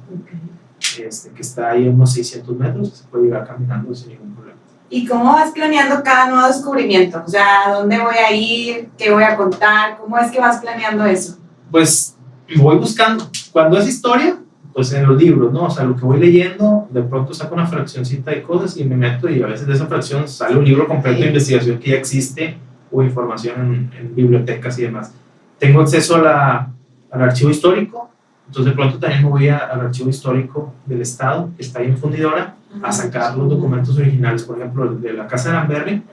Que está ahí a unos 600 metros, que se puede llegar caminando sin ningún problema. ¿Y cómo vas planeando cada nuevo descubrimiento? O sea, ¿a dónde voy a ir? ¿Qué voy a contar? ¿Cómo es que vas planeando eso? Pues voy buscando, cuando es historia, pues en los libros, ¿no? O sea, lo que voy leyendo, de pronto saco una fraccioncita de cosas y me meto, y a veces de esa fracción sale un libro completo de investigación que ya existe, o información en bibliotecas y demás. Tengo acceso al archivo histórico, entonces de pronto también me voy al archivo histórico del Estado, que está ahí en Fundidora, a sacar los documentos originales. Por ejemplo, de la Casa Aranberry,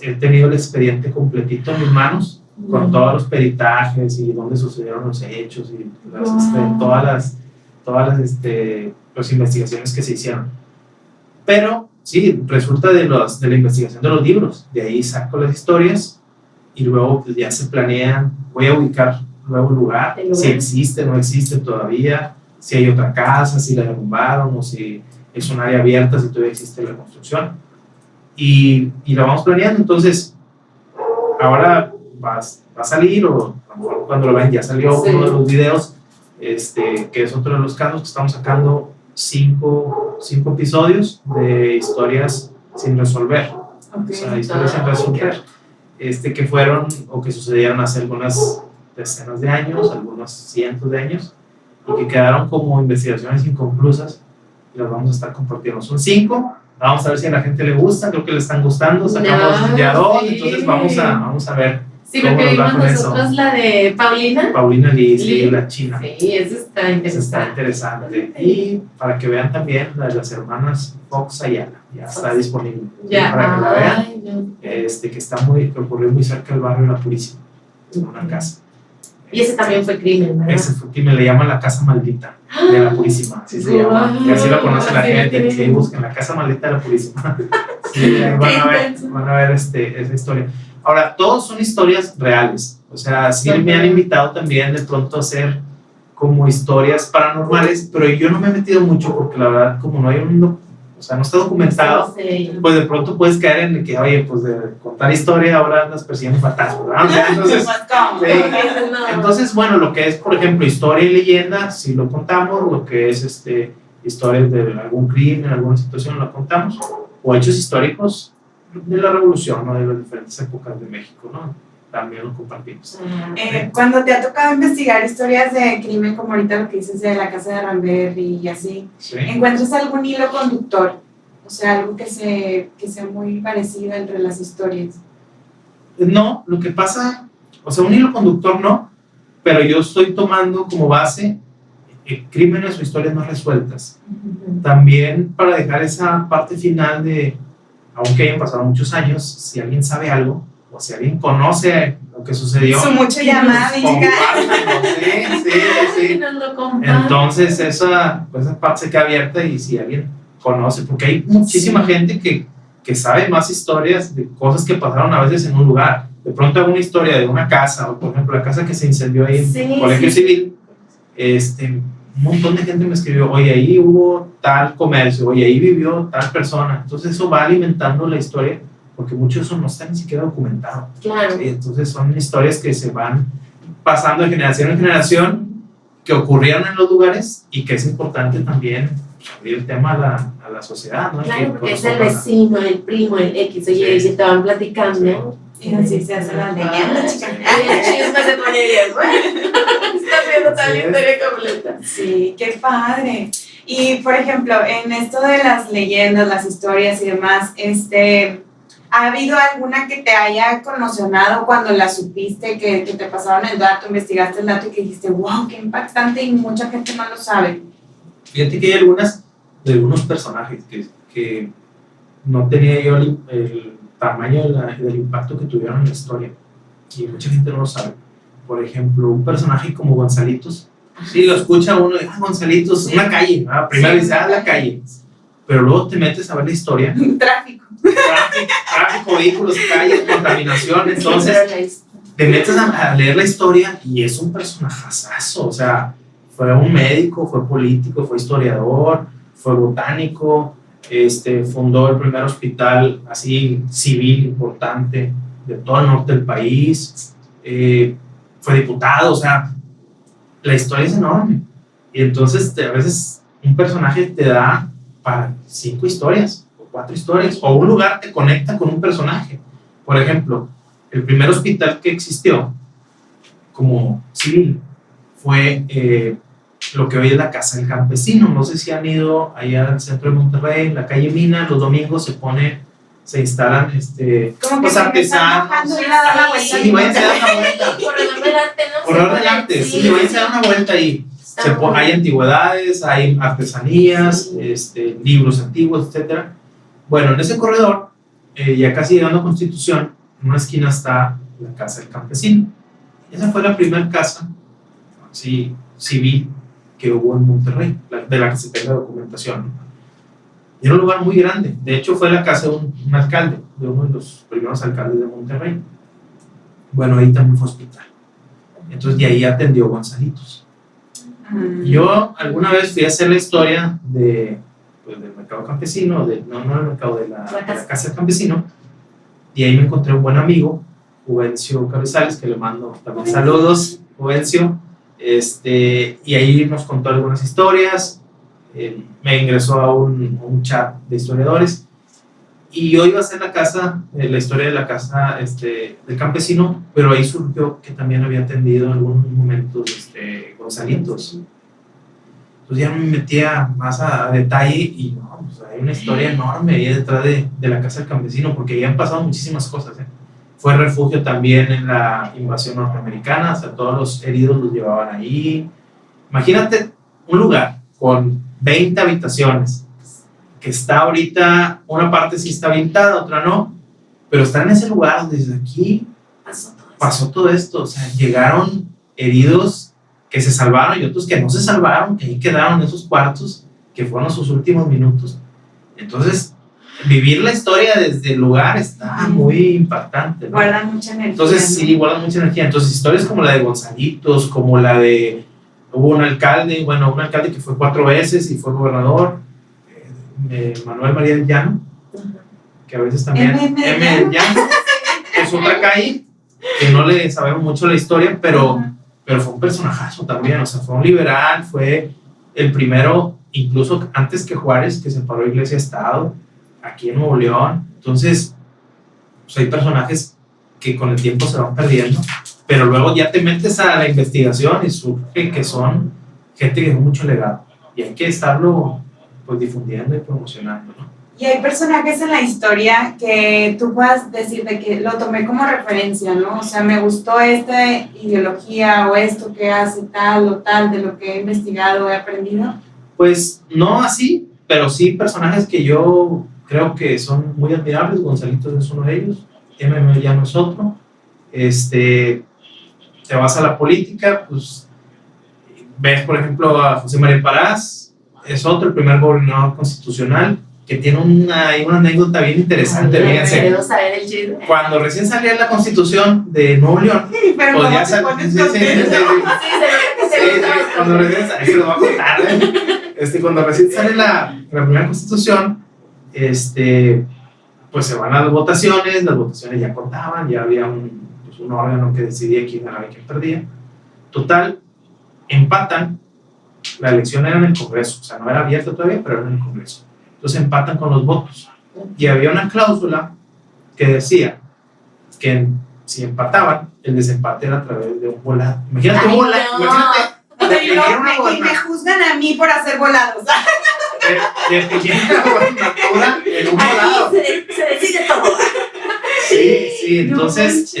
he tenido el expediente completito en mis manos, con todos los peritajes y dónde sucedieron los hechos y todas las investigaciones que se hicieron. Pero sí, resulta de la investigación de los libros, de ahí saco las historias y luego pues, ya se planean, voy a ubicar nuevo lugar, si existe, no existe todavía, si hay otra casa, si la derrumbaron o si es un área abierta, si todavía existe la construcción. Y la vamos planeando. Entonces, ahora va a salir, o a lo mejor cuando lo ven ya salió uno de los videos, que es otro de los casos que estamos sacando 5 episodios de historias sin resolver. O sea, historias sin resolver, que fueron o que sucedieron hace algunas decenas de años, algunos cientos de años, y que quedaron como investigaciones inconclusas y las vamos a estar compartiendo. Son 5, vamos a ver si a la gente le gusta, creo que le están gustando, sacamos ya 2, entonces vamos a ver. Sí, porque vimos nosotros la de Paulina Lee, la china. Sí, eso está interesante. Y para que vean también la de las hermanas Fox Ayala, ya está disponible. Ya. Para que la vean, que está que ocurrió muy cerca del barrio La Purísima, en una casa. Y ese también fue crimen, ¿verdad? Ese fue crimen, le llaman la Casa Maldita de La Purísima, así se llama. Y así lo conoce la gente, que busquen la Casa Maldita de La Purísima. Sí, van a ver esa historia. Ahora, todos son historias reales, o sea, sí me han invitado también de pronto a hacer como historias paranormales, pero yo no me he metido mucho porque la verdad, como no hay no está documentado, pues de pronto puedes caer en el que, oye, pues de contar historia ahora andas persiguiendo fantasmas, ¿verdad? Entonces, bueno, lo que es, por ejemplo, historia y leyenda, si lo contamos, lo que es historias de algún crimen, alguna situación, lo contamos, o hechos históricos de la revolución, ¿no? De las diferentes épocas de México, ¿no? También lo compartimos. Cuando te ha tocado investigar historias de crimen, como ahorita lo que dices de la casa de Ramberry y así, ¿sí? ¿Encuentras algún hilo conductor? O sea, algo que sea muy parecido entre las historias. No, lo que pasa, o sea, un hilo conductor no, pero yo estoy tomando como base crímenes o historias no resueltas. También para dejar esa parte final de, aunque hayan pasado muchos años, si alguien sabe algo, o si alguien conoce lo que sucedió, son muchas llamadas, sí. Entonces esa parte se queda abierta y si alguien conoce, porque hay muchísima gente que sabe más historias de cosas que pasaron a veces en un lugar. De pronto alguna historia de una casa, o por ejemplo la casa que se incendió ahí en el Colegio Civil, un montón de gente me escribió, oye, ahí hubo tal comercio, oye, ahí vivió tal persona. Entonces eso va alimentando la historia, porque mucho de eso no está ni siquiera documentado. Claro. Entonces son historias que se van pasando de generación en generación, que ocurrieron en los lugares y que es importante también abrir el tema a la sociedad, ¿no? Claro, porque es el vecino, el primo, el X, oye, y te van platicando. Y así se hace la leyenda, chica. Chismes de monerías, estás viendo toda la historia completa. Sí, qué padre. Y, por ejemplo, en esto de las leyendas, las historias y demás, ¿ha habido alguna que te haya conmocionado cuando la supiste, que te pasaron el dato, investigaste el dato y que dijiste, wow, qué impactante y mucha gente no lo sabe? Fíjate que hay algunos personajes que no tenía yo el tamaño del impacto que tuvieron en la historia y mucha gente no lo sabe. Por ejemplo, un personaje como Gonzalitos, sí, lo escucha uno, Gonzalitos, una calle, primero dice, la calle, pero luego te metes a ver la historia. Tráfico, vehículos, calles, contaminación, entonces te metes a leer la historia y es un personajazo, o sea, fue un médico, fue político, fue historiador, fue botánico, fundó el primer hospital así civil importante de todo el norte del país, fue diputado, o sea, la historia es enorme y entonces a veces un personaje te da para 5 historias o 4 historias o un lugar te conecta con un personaje. Por ejemplo, el primer hospital que existió como civil fue lo que hoy es la Casa del Campesino. No sé si han ido allá al centro de Monterrey, en la calle Mina, los domingos se instalan pues artesanos. Sí, váyanse a dar una vuelta. Por delante, sí, váyanse a dar una vuelta ahí. Hay antigüedades, hay artesanías, libros antiguos, etc. Bueno, en ese corredor, ya casi llegando a Constitución, en una esquina está la Casa del Campesino. Esa fue la primera casa así, civil que hubo en Monterrey, de la que se tenga documentación. Y era un lugar muy grande. De hecho, fue la casa de un alcalde, de uno de los primeros alcaldes de Monterrey. Bueno, ahí también fue hospital. Entonces, de ahí atendió Gonzalitos. Yo alguna vez fui a hacer la historia del mercado campesino, no del mercado, de la Casa del Campesino, y ahí me encontré un buen amigo, Juvencio Cabezales, que le mando también saludos, Juvencio. Y ahí nos contó algunas historias, me ingresó a un chat de historiadores, y yo iba a hacer la historia de la casa del campesino, pero ahí surgió que también había atendido en algunos momentos Gonzalitos. Entonces ya me metía más a detalle y no, pues hay una historia enorme ahí detrás de la casa del campesino, porque ya han pasado muchísimas cosas. Fue refugio también en la invasión norteamericana, o sea, todos los heridos los llevaban ahí. Imagínate un lugar con 20 habitaciones, que está ahorita, una parte sí está habitada, otra no, pero está en ese lugar donde desde aquí pasó todo esto. O sea, llegaron heridos que se salvaron y otros que no se salvaron, que ahí quedaron en esos cuartos, que fueron sus últimos minutos. Entonces, vivir la historia desde el lugar está muy impactante, ¿no? Guardan mucha energía. Entonces, ¿no? Sí, guardan mucha energía. Entonces, historias como la de Gonzalitos, como la de... Hubo un alcalde que fue 4 veces y fue gobernador, Manuel María del Llano, que a veces también... M. del Llano, es otra calle, que no le sabemos mucho la historia, pero fue un personajazo también. O sea, fue un liberal, fue el primero, incluso antes que Juárez, que separó Iglesia-Estado, aquí en Nuevo León. Entonces, pues hay personajes que con el tiempo se van perdiendo, pero luego ya te metes a la investigación y surge que son gente que tiene mucho legado y hay que estarlo pues difundiendo y promocionando, ¿no? Y hay personajes en la historia que tú puedas decir de que lo tomé como referencia, ¿no? O sea, me gustó esta ideología o esto que hace tal o tal de lo que he investigado, he aprendido. Pues no así, pero sí personajes que yo creo que son muy admirables. Gonzalitos es uno de ellos, M. ya no es otro. Te vas a la política, pues ves por ejemplo a José María Parás, es otro, el primer gobernador constitucional, que tiene una anécdota bien interesante. Quiero saber el chisme. Cuando recién salía la Constitución de Nuevo León, sí, pero podía salir. Cuando recién sale, se lo voy a contar, cuando recién sale la primera Constitución, pues se van a las votaciones ya contaban, ya había un órgano que decidía quién ganaba y quién perdía. Total, empatan, la elección era en el Congreso, o sea, no era abierta todavía, pero era en el Congreso. Entonces empatan con los votos. Y había una cláusula que decía que si empataban, el desempate era a través de un volado. Imagínate un volado. Y me juzgan a mí por hacer volados. Definieron la gobernatura en un volado. Se decide todo. Sí, entonces,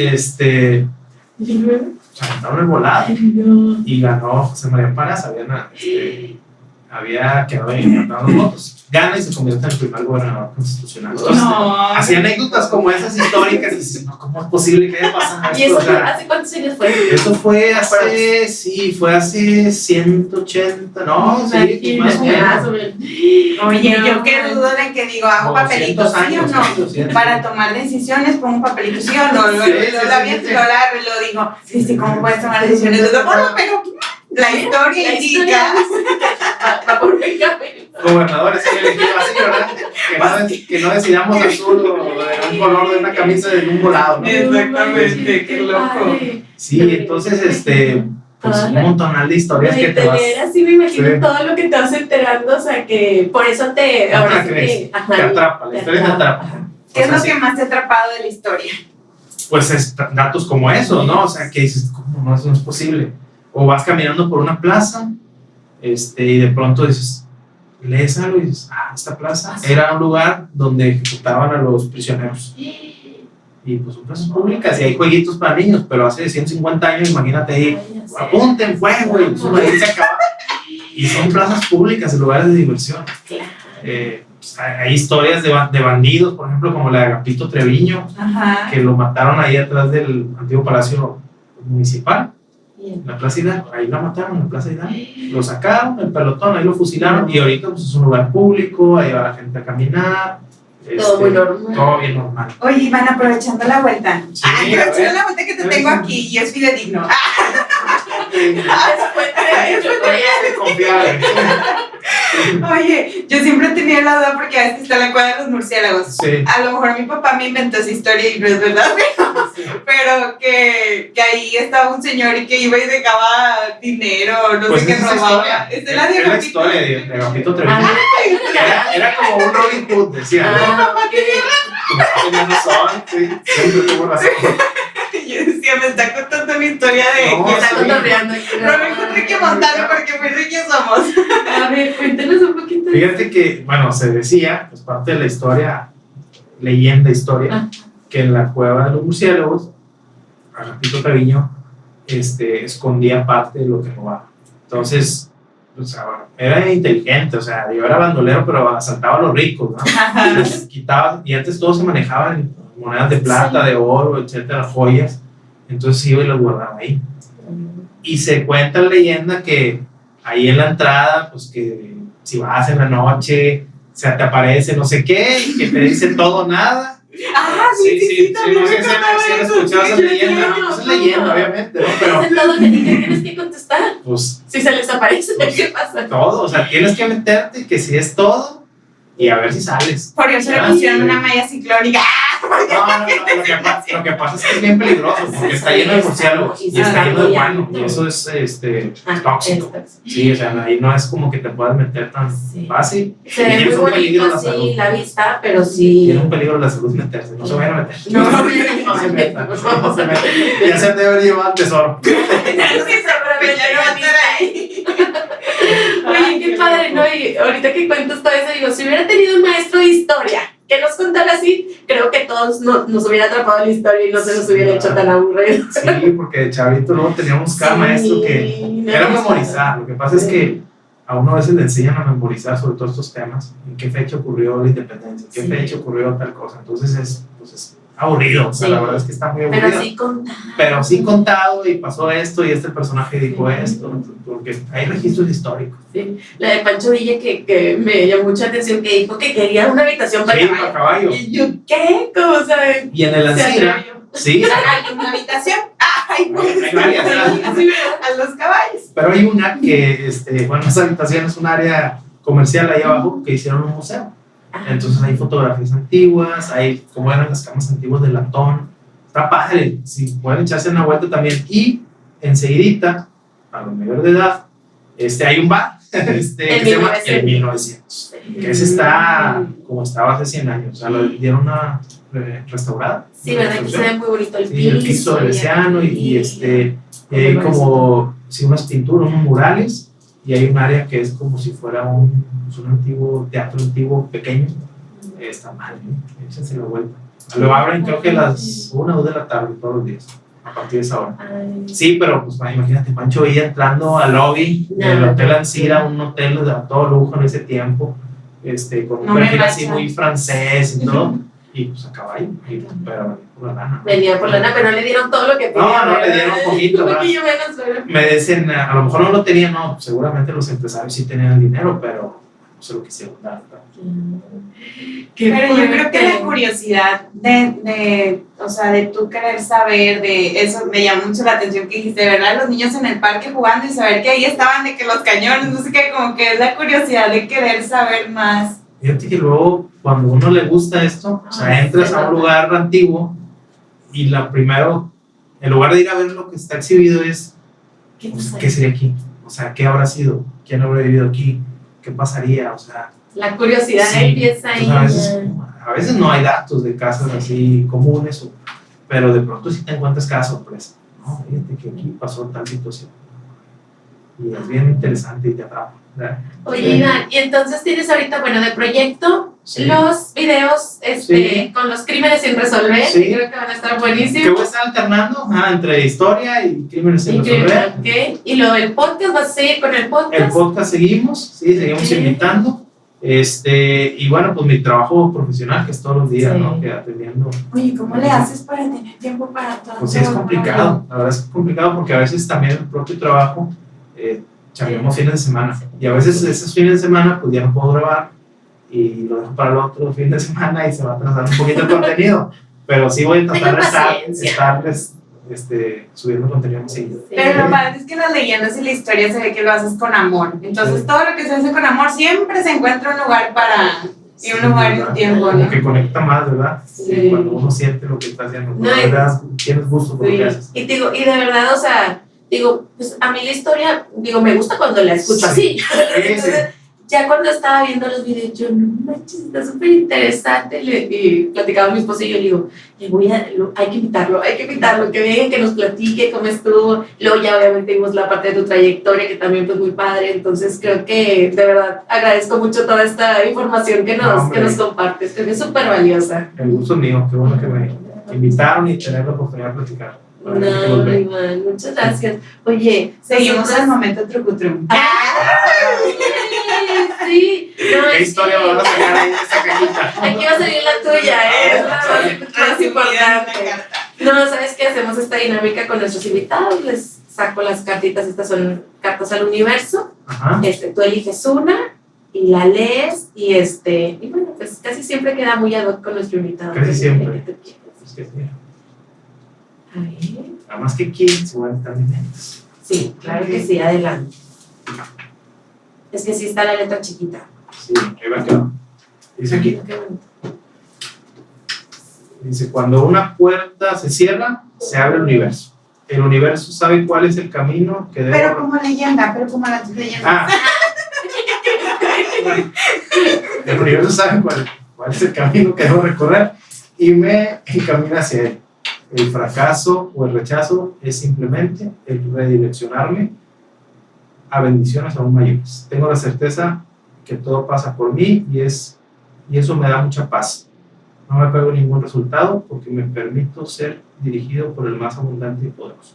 aventaron el volado y ganó José María Parás. Había quedado empatados los votos. Gana y se convierte en el primer gobernador constitucional. Entonces, hacía anécdotas como esas históricas y dices, no, ¿cómo es posible que haya pasado esto? ¿Y eso hace cuántos años fue? Eso fue hace 180, no, sí, más o menos. Oye, yo qué dudo de que digo, hago papelitos, ¿sí o no? Para tomar decisiones, pongo un papelito, ¿sí o no? Lo digo, sí, ¿cómo puedes tomar decisiones? Pero la historia indica. Gobernadores elegidos así, que no decidamos azul o de un color de una camisa de un volado, ¿no? Exactamente, qué loco. Sí, entonces, pues un montonal de historias que te vas... Sí, me imagino todo lo que te vas enterando, o sea, que por eso te atrapa, la historia te atrapa. ¿Qué es lo que más te ha atrapado de la historia? Pues datos como eso, ¿no? O sea, que dices, ¿cómo no? Eso no es posible. O vas caminando por una plaza, y de pronto dices, lees algo y dices, esta plaza era un lugar donde ejecutaban a los prisioneros. Y pues son plazas públicas y hay jueguitos para niños, pero hace 150 años, imagínate ahí, apunten fuego y eso ahí se acaba. Y son plazas públicas, lugares de diversión. pues, hay historias de bandidos, por ejemplo, como la de Agapito Treviño, que lo mataron ahí atrás del antiguo palacio municipal, en la Plaza Hidalgo. Ahí lo mataron en la Plaza Hidalgo. Lo sacaron, el pelotón, ahí lo fusilaron, y ahorita pues, es un lugar público, ahí va la gente a caminar. Todo muy normal. Todo bien normal. Oye, Iván, aprovechando la vuelta. Sí, aprovechando la vuelta que te tengo aquí y es fidedigno. Es confiable. Oye, yo siempre he tenido la duda porque a veces está la cueva de los murciélagos. Sí. A lo mejor mi papá me inventó esa historia y no es verdad, pero que ahí estaba un señor y que iba y dejaba dinero, no Pues sé qué esa robaba. Es de la de la Agapito. historia de Agapito Treviño. Era como un Robin Hood, decía. Tenía razón, sí, siempre tuvo razón. Yo decía, me está contando mi historia de No, que está sí. cotorreando. Robin Hood hay que montarlo porque muy ricos somos. A ver, cuéntanos un poquito. Fíjate que, bueno, se decía, pues parte de la historia, leyenda, historia, que en la cueva de los murciélagos, Agapito Treviño escondía parte de lo que robaba. Entonces, o sea, bueno, era inteligente, o sea, yo era bandolero, pero asaltaba a los ricos, ¿no? Les quitaba, y antes todo se manejaba en monedas de plata, de oro, etcétera, joyas. Entonces iba y las guardaba ahí. Y se cuenta la leyenda que ahí en la entrada, pues que si vas en la noche, se te aparece no sé qué, y que te dice todo o nada. Sí, también no sé me si acordaba han de eso. escuchado esa Sí, leyenda, claro, ¿no? Pues es leyenda, obviamente, ¿no? Pero, Es todo lo que tienes que contestar. pues, Si se les aparece, Pues, ¿qué pasa? todo, o sea, tienes que meterte que si es todo y a ver si sales. Por eso le pusieron una malla ciclónica. No, lo que pasa es que es bien peligroso porque está lleno de murciélagos y está lleno de guano y eso es tóxico. Sí, o sea, ahí no es como que te puedas meter tan fácil. Se ve Tienes muy un peligro bonito, la salud. sí, la vista, pero sí. Tiene un peligro la salud meterse, no se vayan a meter. No se metan, no se metan. Ya se debe haber llevado al tesoro. Oye, qué padre, ¿no? Y ahorita que cuentas todo eso, digo, si hubiera tenido un maestro de historia que nos contara así, creo que todos nos hubiera atrapado la historia y no se nos hubiera hecho tan aburrido. Sí, porque de chavito luego teníamos cada maestro que era memorizar. Lo que pasa es que a uno a veces le enseñan a memorizar sobre todos estos temas. ¿En qué fecha ocurrió la independencia? ¿En qué fecha ocurrió tal cosa? Entonces es aburrido. O sea, la verdad es que está muy aburrido. Pero sí contado y pasó esto y este personaje dijo esto. Porque hay registros históricos. Sí, la de Pancho Villa que me llamó mucha atención, que dijo que quería una habitación para caballo. Y yo, ¿qué? ¿Cómo sabe? Y en el Ancira, sí. Hay una habitación. Hay varias. A los caballos. Pero hay una que, bueno, esa habitación es un área comercial ahí abajo que hicieron un museo. Entonces hay fotografías antiguas, hay cómo eran las camas antiguas de latón. Está padre, si pueden echarse una vuelta también. Y enseguidita, para los mayores de edad, hay un bar que se llama El 1900. Que ese está como estaba hace 100 años. O sea, lo dieron una restaurada. Sí, verdad que se ve muy bonito el piso. Sí, el piso veneciano y hay como unas pinturas, unos murales. Y hay un área que es como si fuera un antiguo teatro antiguo pequeño. Está mal, ¿eh? Échense la vuelta. Lo abren creo que a las 1 o 2 de la tarde todos los días, a partir de esa hora. Sí, pero pues imagínate, Pancho Villa entrando al lobby del Hotel Ancira, un hotel de todo lujo en ese tiempo, con un perfil así muy francés y todo. Y pues a caballo, pero por la lana. Venía por lana, pero no le dieron todo lo que tenía. No, le dieron un poquito. menos. Me dicen, a lo mejor no lo tenían, no, seguramente los empresarios sí tenían el dinero, pero no se lo quisieron dar. Pero yo creo que la curiosidad de tú querer saber de eso me llamó mucho la atención que dijiste, ¿verdad? Los niños en el parque jugando y saber que ahí estaban, de que los cañones, no sé qué, como que es la curiosidad de querer saber más. Fíjate que luego, cuando a uno le gusta esto, o sea, entras a un lugar antiguo y en lugar de ir a ver lo que está exhibido es, ¿qué sería aquí? O sea, ¿qué habrá sido? ¿Quién habrá vivido aquí? ¿Qué pasaría? O sea, la curiosidad empieza ahí. A veces no hay datos de casas así comunes, pero de pronto sí te encuentras cada sorpresa. No, fíjate que aquí pasó tal situación. Y es bien interesante y te atrapa. Oye, Iván, y entonces tienes ahorita, de proyecto, los videos con los crímenes sin resolver, que creo que van a estar buenísimos. Que voy a estar alternando entre historia y crímenes sin resolver. Okay. Y lo del podcast, ¿vas a seguir con el podcast? El podcast seguimos invitando. Y bueno, pues mi trabajo profesional, que es todos los días, Sí. ¿no? Que atendiendo. Oye, ¿cómo le haces para tener tiempo para todo? Pues sí, es complicado, la verdad es complicado porque a veces también el propio trabajo chambeamos fines de semana y a veces esos fines de semana pues ya no puedo grabar y lo dejo para el otro fin de semana y se va a atrasar un poquito el contenido, pero sí voy a tratar de estarles subiendo contenido muy seguido. Sí. Pero lo padre es que las leyendas y la historia se ve que lo haces con amor. Entonces Sí. todo lo que se hace con amor siempre se encuentra un lugar para... Y un lugar y un tiempo, Como ¿no? que conecta más, ¿verdad? Sí. Cuando uno siente lo que está haciendo, No, cuando y- de verdad tienes gusto por lo que haces. Y digo, y de verdad, o sea, digo, pues a mí la historia, digo, me gusta cuando la escucho así. Entonces, ya cuando estaba viendo los videos, yo, no manches, está súper interesante. Y platicaba con mi esposo y yo le digo, hay que invitarlo, que venga, que nos platique cómo estuvo. Luego ya obviamente vimos la parte de tu trayectoria, que también fue muy padre. Entonces creo que de verdad agradezco mucho toda esta información que nos compartes, creo que es súper valiosa. El gusto es mío, qué bueno que me invitaron y tener la oportunidad de platicar. No, Iván, muchas gracias. Oye, Seguimos en el momento trucutrum. Sí, no, ¿Qué historia me van a sacar ahí de esta cajita? aquí va a salir la tuya, es la más importante. No, ¿sabes qué? Hacemos esta dinámica con nuestros invitados, les saco las cartitas, estas son cartas al universo, Ajá. tú eliges una y la lees y bueno, pues casi siempre queda muy ad hoc con nuestro invitado. Casi siempre. ¿Qué te quieres? Pues que sí. A ver. Nada más que aquí se van a estar bien. Sí, claro que sí, adelante. Es que sí está la letra chiquita. Sí, ahí va a quedar. Dice aquí, Qué bonito. dice, cuando una puerta se cierra, se abre el universo. El universo sabe cuál es el camino que debe... Pero como leyenda, pero como las leyendas. Ah. El universo sabe cuál es el camino que debo recorrer y me encamina hacia él. El fracaso o el rechazo es simplemente el redireccionarme a bendiciones aún mayores. Tengo la certeza que todo pasa por mí y eso me da mucha paz. No me pego ningún resultado porque me permito ser dirigido por el más abundante y poderoso.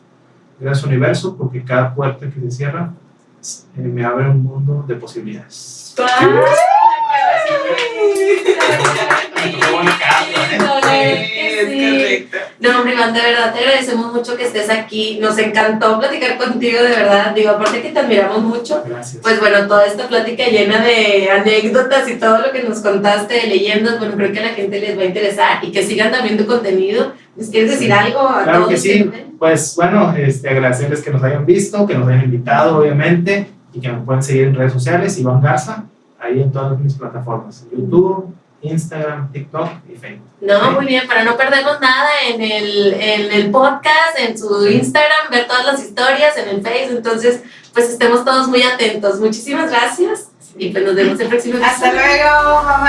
Gracias universo porque cada puerta que se cierra me abre un mundo de posibilidades. No, hombre, Iván, de verdad te agradecemos mucho que estés aquí. Nos encantó platicar contigo, de verdad. Digo, aparte que te admiramos mucho. Gracias. Pues bueno, toda esta plática llena de anécdotas y todo lo que nos contaste de leyendas, bueno, creo que a la gente les va a interesar y que sigan también tu contenido. ¿Les quieres decir algo a Claro todos? que sí. Pues bueno, agradecerles que nos hayan visto, que nos hayan invitado, obviamente, y que me pueden seguir en redes sociales, Iván Garza, ahí en todas mis plataformas, YouTube, Instagram, TikTok y Facebook. No, Sí. muy bien, para no perdernos nada en el podcast, en su Instagram, ver todas las historias, en el Facebook, entonces pues estemos todos muy atentos. Muchísimas gracias y pues nos vemos el próximo Hasta episodio. luego, mamá.